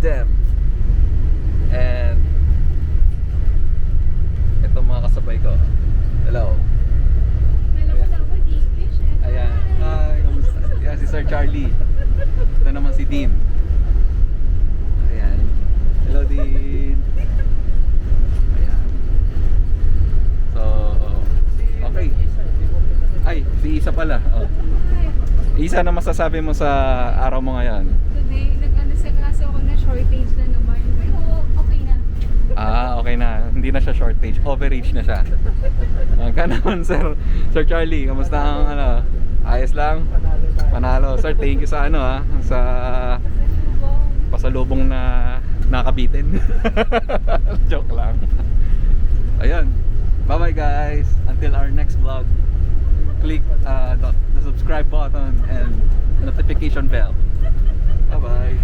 TDEM. And ito mga kasabay ko. Hello. Alam ko daw mag-English eh. Ayan. Hi, kamusta? Yan si Sir Charlie. Ito naman si Dean. Ayan. Hello Dean. Ayan. So, okay. Ay, si Isa pala. Oh. Isa na masasabi mo sa araw mo ngayon? Today, nag-ano ako na shortage na naman. Pero okay na. Okay na. Hindi na siya shortage. Overage na siya. Ka naman, Sir Charlie. Kamusta ang ano? Ayos lang? Panalo. Sir, thank you sa ano sa pasalubong na nakabitin. Joke lang. Ayun. Bye-bye guys. Until our next vlog. Click the subscribe button and notification bell. Bye-bye.